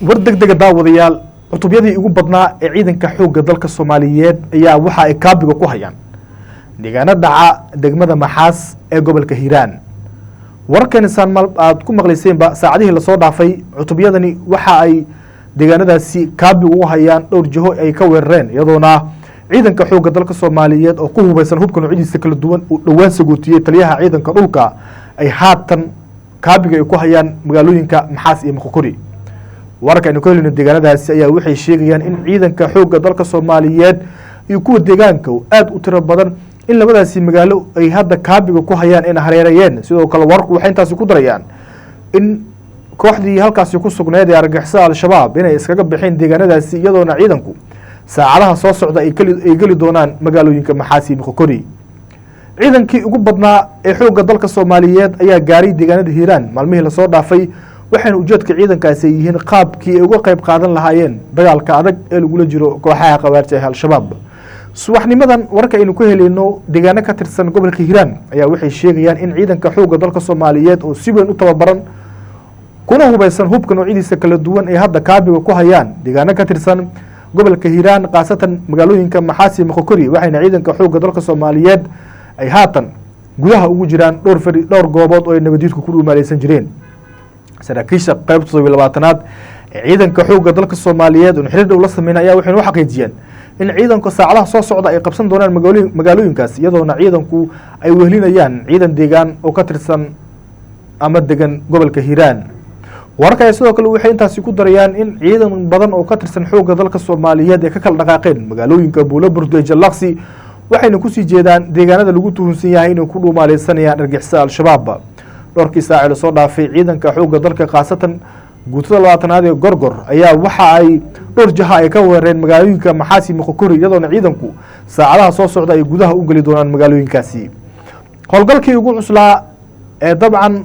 war degdega daawadayaal cutubyadii ugu badnaa ee ciidanka xoogga dalka Soomaaliyeed ayaa waxa ay kaabiga ku hayaan deegaanada dhaca degmada Maxaas ee gobolka Hiiraan. warkan Soomaal aad ku maqlayseenba saacadihii la soo dhaafay cutubyadani waxa ay deegaanadaasi kaabiga u hayaan dhowr jiho ay ka weerareen iyadoona ciidanka xoogga dalka Soomaaliyeed oo ku hubeysan hubka noocyadiisa kala duwan oo dhawaan sagootiyay taliyaha ciidanka dhulka ay haatan kaabiga ay ku hayaan magaalooyinka Maxaas iyo Muqokori. wararka aynu ka helino deegaanadaasi ayaa waxay sheegayaan in ciidanka xoogga dalka Soomaaliyeed iyo kuwa deegaanka aad u tiro badan in labadaasi magaalo ay hadda kaabiga ku hayaan in hareerayeen. sidoo kale warku waxay intaasi ku darayaan in kooxdii halkaasi ku sugnayd ee argagixisada al-shabaab inay iskaga bixeen deegaanadaasi iyadoona ciidanku saacadaha soo socda ay gali doonaan magaalooyinka Maxaas iyo Muqokori. ciidankii ugu badnaa ee xoogga dalka Soomaaliyeed ayaa gaaray deegaanada Hiiraan maalmihii la soo dhaafay waxayna ujeedka ciidankaasi yihiin qaabkii ay uga qayb qaadan lahaayeen dagaalka adag ee lagu jiro kooxaha qawaarta ee al-shabaab. subaxnimadan warka aynu ku helayno deegaano ka tirsan gobolka Hiiraan ayaa waxay sheegayaan in ciidanka xoogga dalka Soomaaliyeed oo si weyn u tababaran kuna hubeysan hubka noocyadiisa kala duwan ee hadda kaabiga ku hayaan deegaano ka tirsan gobolka Hiiraan qaasatan magaalooyinka Maxaas iyo Muqokori waxayna ciidanka xoogga dalka Soomaaliyeed ay haatan gudaha ugu jiraan dhowr goobood oo ay nabadgelyadu ku dhuumaaleysan jireen. saraakiisha qaybta 12aad ee ciidanka xoogga dalka Soomaaliyeed oo xiriir dhow la sameeyay ayaa waxay u xaqiijiyeen in ciidanku saacadaha soo socda ay qabsan doonaan magaalooyinkaas iyadoona ciidanku ay wehelinayaan ciidan deegaan oo ka tirsan ama degan gobolka Hiiraan. wararka sidoo kale waxay intaasi ku darayaan in ciidan badan oo ka tirsan xoogga dalka Soomaaliyeed ay ka kala dhaqaaqeen magaalooyinka Buulaburd iyo Jallaqsi waxayna ku sii jeedaan deegaanada lagu tuhunsan yahay inay ku dhuumaaleysanayaan argagixisada al-shabaab. dhowrkii saac la soo dhaafay ciidanka xoogga dalka qaasatan guutada 20aad ee Gorgor ayaa waxa ay dhowr jaha ay ka weerareen magaalooyinka Maxaas iyo Muqokori iyadoona ciidanku saacadaha soo socda ay gudaha u gali doonaan magaalooyinkaasi. howlgalkii ugu cuslaa ee dabcan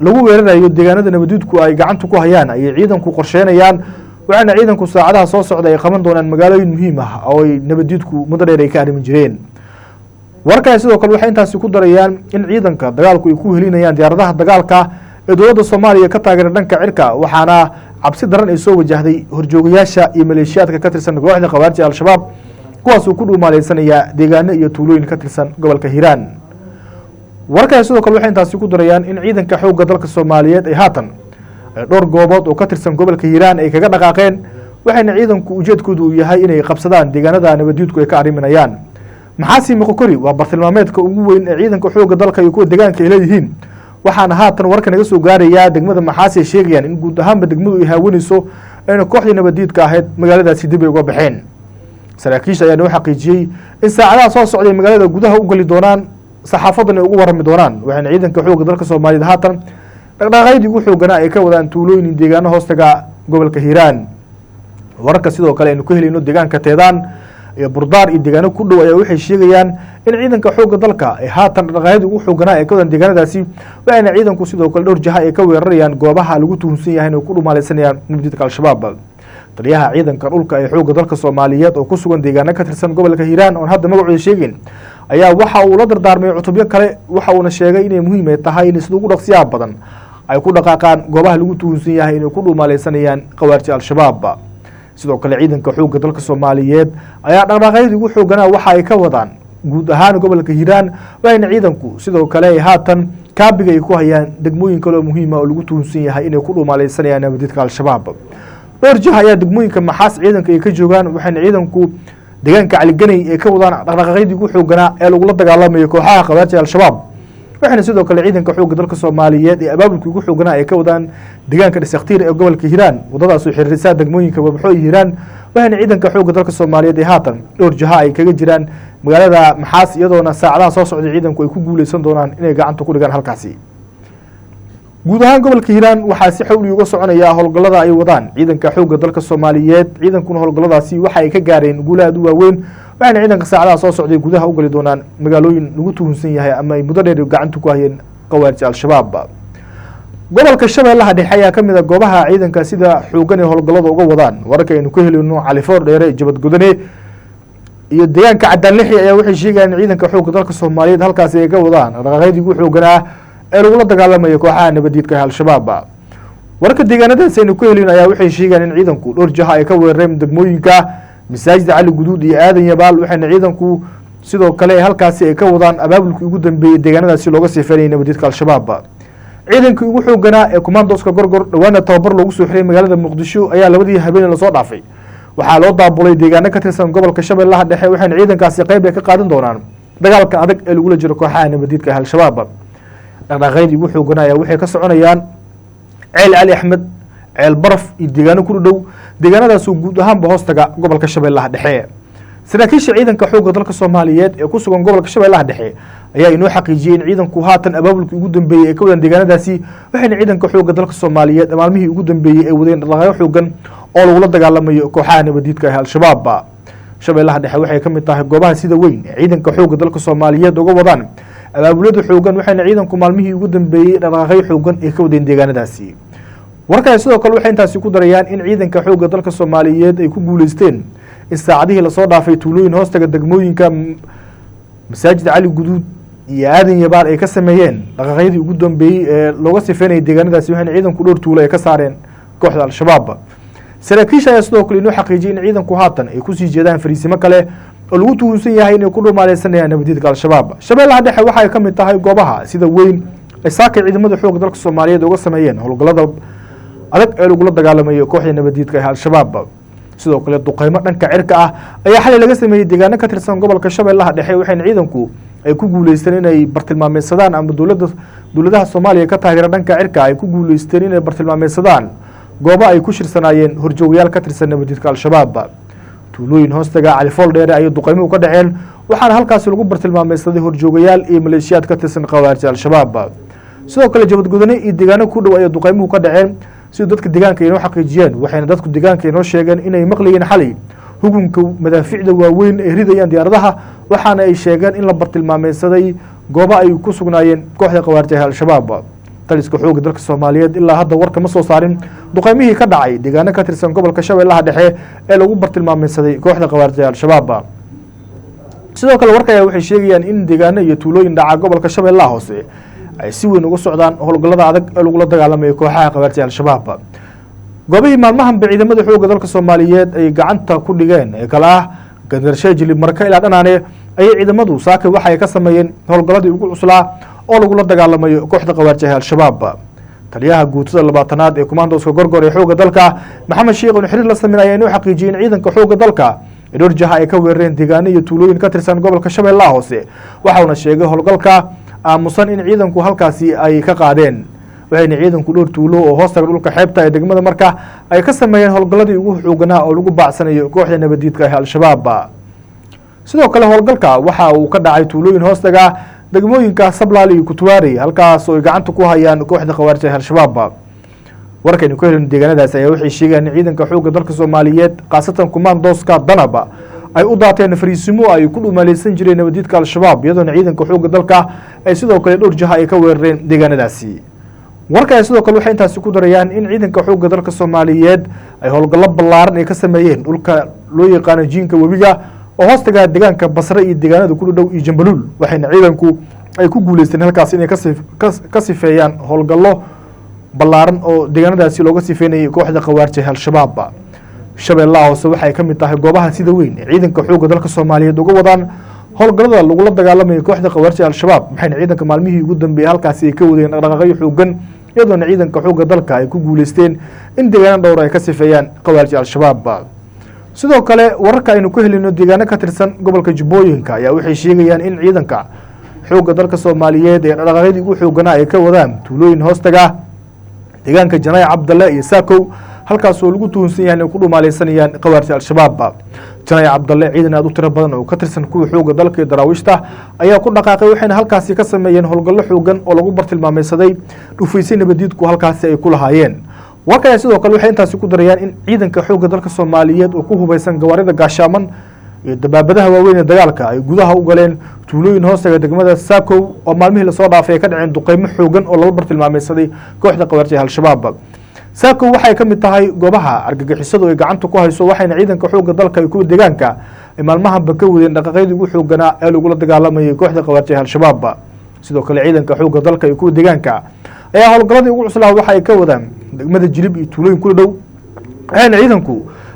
lagu weerarayo deegaanada nabadgelyadu ay gacanta ku hayaan ay ciidanku qorsheynayaan waxaana ciidanku saacadaha soo socda ay qaban doonaan magaalooyin muhiim ah oo ay nabadgelyadu muddo dheer ay ka arrimin jireen. warkaas sidoo kale waxay intaasi ku darayaan in ciidanka dagaalku ay ku helinayaan diyaaradaha dagaalka ee dowladda Soomaaliya ka taageera dhanka cirka waxaana cabsi daran ay soo wajahday horjoogayaasha iyo maleeshiyaadka ka tirsan kooxda qawaarta al-shabaab kuwaas oo ku dhuumaaleysanaya deegaano iyo tuulooyin ka tirsan gobolka Hiiraan. warkaas sidoo kale waxay intaasi ku darayaan in ciidanka xoogga dalka Soomaaliyeed ay haatan dhowr goobood oo ka tirsan gobolka Hiiraan ay kaga dhaqaaqeen waxayna ciidanku ujeedkoodu u yahay inay qabsadaan deegaanada nabadgelyadu ay ka arriminayaan. Maxaas iyo Muqokori waa bartilmaameedka ugu weyn ee ciidanka xoogga dalka iyo kuwa deegaanka ay leeyihiin waxaana haatan warka naga soo gaaraya degmada Maxaas ay sheegayaan in guud ahaanba degmadu ay haawanayso in kooxdii nabadgelyada ahayd magaaladaasi dib ay uga baxeen. saraakiisha ayaa noo xaqiijiyay in saacadaha soo socday magaalada gudaha u gali doonaan saxaafadana ugu warami doonaan waxaana ciidanka xoogga dalka Soomaaliyeed haatan dhaqdhaqaaqyadii ugu xooganaa ay ka wadaan tuulooyin deegaano hoostaga gobolka Hiiraan. wararka sidoo kale aynu ku helayno deegaanka Teedaan iyo Burdaar iyo deegaano ku dhow ayaa waxay sheegayaan in ciidanka xoogga dalka ay haatan dhaqdhaqaaqyadii ugu xooganaa ay ka wadaan deegaanadaasi waxaana ciidanku sidoo kale dhowr jaha ay ka weerarayaan goobaha lagu tuhunsan yahay inay ku dhumaaleysanayaan nabadgelyada al-shabaab. taliyaha ciidanka dhulka ee xoogga dalka Soomaaliyeed oo ku sugan deegaano ka tirsan gobolka Hiiraan oo hadda magacooda sheegin ayaa waxa uu la dardaarmay cutubyo kale waxa uuna sheegay inay muhiim ay tahay in sida ugu dhaqsiyaha badan ay ku dhaqaaqaan goobaha lagu tuhunsan yahay inay ku dhumaaleysanayaan qawaarta al-shabaab. sidoo kale ciidanka xoogga dalka Soomaaliyeed ayaa dhaqdhaqaaqyadii ugu xooganaa waxa ay ka wadaan guud ahaan gobolka Hiiraan waxayna ciidanku sidoo kale ay haatan kaabiga ay ku hayaan degmooyin kale oo muhiim ah oo lagu tuhunsan yahay inay ku dhumaaleysanayaan nabadgelyada al-shabaab. dhowr jaha ayaa degmooyinka Maxaas ciidanka ay ka joogaan waxayna ciidanku deegaanka Caliganay ay ka wadaan dhaqdhaqaaqyadii ugu xooganaa ee lagu la dagaalamayo kooxaha qawaarta al-shabaab. waxayna sidoo kale ciidanka xoogga dalka Soomaaliyeed ee abaabulkii ugu xooganaa ay ka wadaan deegaanka Dhisaqtiir ee gobolka Hiiraan wadadaas oo xiriirisa degmooyinka Wabxo iyo Hiiraan waxayna ciidanka xoogga dalka Soomaaliyeed ee haatan dhowr jaha ay kaga jiraan magaalada Maxaas iyadoona saacadaha soo socday ciidanku ay ku guuleysan doonaan inay gacanta ku dhigaan halkaasi. guud ahaan gobolka Hiiraan waxaa si xawli uga soconaya howlgallada ay wadaan ciidanka xoogga dalka Soomaaliyeed ciidankuna howlgalladaasi waxa ay ka gaareen guulo aad u waaweyn waxaana ciidanka saacadaha soo socday gudaha u gali doonaan magaalooyin lagu tuhunsan yahay ama ay muddo dheer gacanta ku hayeen qawaarta al-shabaab. gobolka Shabeellaha Dhexe ayaa ka mid ah goobaha ciidanka sida xoogan ee howlgallada uga wadaan. wararka aynu ku helayno Califoor Dheere Jabad Gudane iyo deegaanka Cadaalixi ayaa waxay sheegayaan in ciidanka xoogga dalka Soomaaliyeed halkaasi ay ka wadaan dhaqdhaqaaqyadii ugu xooganaa ee lagu la dagaalamayo kooxaha nabadgelyada al-shabaab. warka deegaanadaas aynu ku helin ayaa waxay sheegayaan in ciidanku dhowr jaha ay ka weerareen degmooyinka masaajida cali guduud iyo aadan yabaal waxayna ciidanku sidoo kale halkaasi ay ka wadaan abaabulkii ugu dambeeyey deegaanadaasi looga sifeynayay nabadiidka al-shabaab ciidankii ugu xooganaa ee commandoska gorgor dhawaana tababar loogu soo xiray magaalada muqdisho ayaa labadii habeen lasoo dhaafay waxaa loo daabulay deegaano ka tirsan gobolka shabeellaha dhexe waxayna ciidankaasi qayb ay ka qaadan doonaan dagaalka adag ee lagula jiro kooxaha nabadiidka al-shabaab dhaqdhaqaaqyadii ugu xooganaa ayaa waxay ka soconayaan ceel cali axmed ceel baraf iyo deegaano ku dhow deegaanadaasoo guud ahaanba hoostaga gobolka shabeellaha dhexe saraakiisha ciidanka xoogga dalka soomaaliyeed ee ku sugan gobolka shabeellaha dhexe ayaa inoo xaqiijiyey in ciidanku haatan abaabulkii ugu dambeeyey ay ka wadaan deegaanadaasi waxayna ciidanka xoogga dalka soomaaliyeed maalmihii ugu dambeeyey ay wadeen dhaqdhaqaaqyo xoogan oo lagula dagaalamayo kooxaha nabadiidka ah al-shabaab shabeellaha dhexe waxay ka mid tahay goobaha sida weyn ee ciidanka xoogga dalka soomaaliyeed uga wadaan abaabulada xoogan waxayna ciidanku maalmihii ugu dambeeyey dhaqdhaqaaqyo xoogan ay ka wadeen deegaanadaasi warkaas sidoo kale waxay intaasi ku darayaan in ciidanka xoogga dalka soomaaliyeed ay ku guuleysteen in saacadihii lasoo dhaafay tuulooyin hoostaga degmooyinka masaajid cali guduud iyo aadan yabaal ay ka sameeyeen dhaqaaqyadii ugu dambeeyey ee looga sifeynayay deegaanadaasi waxayna ciidanku dhowr tuulo ay ka saareen kooxda al-shabaab saraakiisha ayaa sidoo kale inoo xaqiijiyay in ciidanku haatan ay kusii jeedaan fariisimo kale oo lagu tuhunsan yahay inay ku dhumaaleysanayaan nabadiidka al-shabaab shabeellaha dhexe waxay ka mid tahay goobaha sida weyn ay saakay ciidamada xoogga dalka soomaaliyeed uga sameeyeen howlgallada adag ee lagula dagaalamayo kooxda nabadiidka ah al-shabaab sidoo kale duqeymo dhanka cirka ah ayaa xalay laga sameeyey deegaano ka tirsan gobolka shabeellaha dhexe waxayna ciidanku ay ku guuleysteen inay bartilmaameysadaan ama dowladaha soomaaliya ka taageera dhanka cirka ay ku guuleysteen inay bartilmaameysadaan goobo ay ku shirsanaayeen horjoogayaal ka tirsan nabadiidka al-shabaab tuulooyin hoostaga califool dheere ayay duqeymuhu ka dhaceen waxaana halkaasi lagu bartilmaameysaday horjoogayaal iyo maleeshiyaad ka tirsan khawaarija al-shabaab sidoo kale jabadgudane iyo deegaano ku dhow ayay duqeymuhu ka dhaceen sidoo dadka deegaanka inoo xaqiijiyeen waxayna dadku deegaanka inoo sheegeen inay maqlayeen xalay hukunka madaaficda waaweyn ay ridayaan diyaaradaha waxaana ay sheegeen in la bartilmaameysaday goobo ay ku sugnaayeen kooxda khawaarija al-shabaab taliska xoogga dalka soomaaliyeed ilaa hadda warka ma soo saarin duqeymihii ka dhacay deegaano ka tirsan gobolka shabeellaha dhexe ee lagu bartilmaameysaday kooxda khawaarija al-shabaab sidoo kale warka ayaa waxay sheegayaan in deegaano iyo tuulooyin dhaca gobolka shabeellaha hoose ay si weyn uga socdaan howlgallada adag ee lagula dagaalamayo kooxaha khawaarija al-shabaab goobihii maalmahanba ciidamada xoogga dalka soomaaliyeed ay gacanta ku dhigeen ee kale ah gandarshe jilib marka ilaa dhanaane ayay ciidamadu saakay waxa ay ka sameeyeen howlgalladii ugu cuslaa oo lagula dagaalamayo kooxda khawaarija al-shabaab taliyaha guutada 20aad ee commandoska gorgor ee xoogga dalka maxamed sheekh oo xiriir la sameeyay ayaa inoo xaqiijiyay in ciidanka xoogga dalka ee dhowr jaha ay ka weerareen deegaano iyo tuulooyin ka tirsan gobolka shabeellaha hoose waxauna sheegay howlgalka aamusan in ciidanku halkaasi ay ka qaadeen waxayna ciidanku dhowr tuulo oo hoostaga dhulka xeebta ee degmada marka ay ka sameeyeen howlgalladii ugu xooganaa oo lagu baacsanayo kooxda nabadiidka ah al-shabaab sidoo kale howlgalka waxa uu ka dhacay tuulooyin hoostaga degmooyinka sablaal iyo kutuwaari halkaas oo ay gacanta ku hayaan kooxda khawaarija al-shabaab warkaynu ka helin deegaanadaas ayaa waxay sheegayaan in ciidanka xoogga dalka soomaaliyeed khaasatan commandoska danaba ay u daateen fariisimo ay ku dhumaaleysan jireen nabadiidka al-shabaab iyadoona ciidanka xoogga dalka ay sidoo kale dhowr jaha ay ka weerareen deegaanadaasi warka sidoo kale waxay intaasi ku darayaan in ciidanka xoogga dalka soomaaliyeed ay howlgallo ballaaran ay ka sameeyeen dhulka loo yaqaano jiinka webiga oo hoostaga deegaanka basre iyo deegaanada ku dhow iyo jambaluul waxayna ciidanku ay ku guuleysteen halkaas inay ka sifeeyaan howlgallo ballaaran oo deegaanadaasi looga sifeynayay kooxda khawaarija al-shabaab shabeellaha hoose waxay ka mid tahay goobaha sida weyn ee ciidanka xoogga dalka soomaaliyeed uga wadaan howlgallada lagula dagaalamayo kooxda khawaarija al-shabaab maxayna ciidanka maalmihii ugu dambeeyey halkaasi ay ka wadeen dhaqdhaqaaqyo xoogan iyadoona ciidanka xoogga dalka ay ku guuleysteen in deegaano dhowr ay ka sifeeyaan khawaarija al-shabaab sidoo kale wararka aynu ku helino deegaano ka tirsan gobolka jubbooyinka ayaa waxay sheegayaan in ciidanka xoogga dalka soomaaliyeed ee dhaqdhaqaaqyadii ugu xooganaa ay ka wadaan tuulooyin hoostaga deegaanka janay cabdalle iyo saakow halkaas oo lagu tuhunsan yahay inay ku dhumaaleysanayaan khawaarija al-shabaab janay cabdalle ciidan aad u tiro badan oo ka tirsan kuwa xoogga dalka iyo daraawiishta ayaa ku dhaqaaqay waxayna halkaasi ka sameeyeen howlgallo xoogan oo lagu bartilmaameysaday dhufaysay nabadiidku halkaasi ay ku lahaayeen warkaya sidoo kale waxay intaasi ku darayaan in ciidanka xoogga dalka soomaaliyeed oo ku hubaysan gawaarida gaashaaman iyo dabaabadaha waaweyn ee dagaalka ay gudaha u galeen tuulooyin hoostaga degmada saakow oo maalmihii lasoo dhaafay ay ka dhaceen duqeymo xoogan oo lagu bartilmaameysaday kooxda khawaarija al-shabaab saakow waxay ka mid tahay goobaha argagixisadu ay gacanta ku hayso waxayna ciidanka xoogga dalka iyo kuwa deegaanka ay maalmahanba ka wadeen dhaqaaqyadii ugu xooganaa ee lagula dagaalamayay kooxda khawaarija al-shabaab sidoo kale ciidanka xoogga dalka iyo kuwa deegaanka ayaa howlgaladii ugu cuslaa waxa ay ka wadaan degmada Jilib iyo tuulooyin ku dhow waxaana ciidanku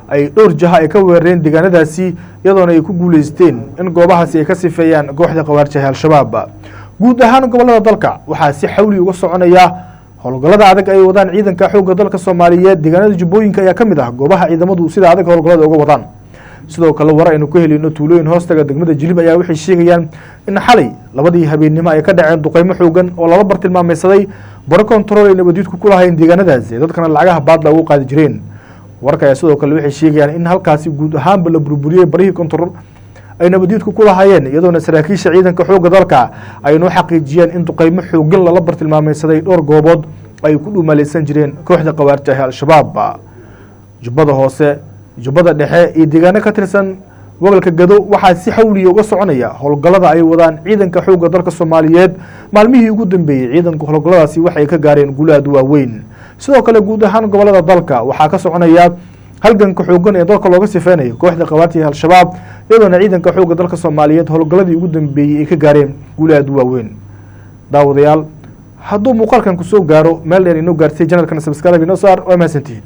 ay dhowr jaha ay ka weerareen deegaanadaasi iyadoona ay ku guuleysteen in goobahaasi ay ka sifeeyaan kooxda qawaarjaha al-shabaab guud ahaan gobolada dalka waxaa si xawli uga soconaya howlgalada adag ay wadaan ciidanka xoogga dalka Soomaaliyeed deegaanada Jubbooyinka ayaa kamid ah goobaha ciidamadu sida adag howlgalada uga wadaan sidoo kale war aynu ku helino tuulooyin hoostaga degmada Jilib ayaa waxay sheegayaan in xalay labadii habeenimo ay ka dhaceen duqeymo xoogan oo laba bartilmaameedsaday baro control ay nabadgelyadu ku lahayn deegaanadaasi dadkana lacagaha baad lagu qaadi jireen warka ayaa sidoo kale waxay sheegayaan in halkaasi guud ahaanba la burburiyay barihii control ay nabadgelyadu ku lahaayeen iyadoona saraakiisha ciidanka xoogga dalka ay noo xaqiijiyeen in duqeymo xoogan lala bartilmaameedsaday dhowr goobood ay ku dhuumaleysan jireen kooxda qawaarjaha al-shabaab jubbada hoose jubbada dhexe iyo deegaano ka tirsan gobolka Gado waxaa si xawli uga soconaya howlgalada ay wadaan ciidanka xoogga dalka Soomaaliyeed maalmihii ugu dambeeyay ciidanka howlgaladaasi waxay ka gaareen guulaha waaweyn sidoo kale guud ahaan gobolada dalka waxaa ka soconaya halganka xoogan ee dalka looga sifeynayo kooxda qawaarjaha al-shabaab iyadoona ciidanka xoogga dalka Soomaaliyeed howlgaladii ugu dambeeyay ay ka gaareen guulaha waaweyn daawadayaal hadduu muuqaalkan ku soo gaaro meel dheer inoo gaartay channelkan subscribe inoo saar oo mahadsantihiin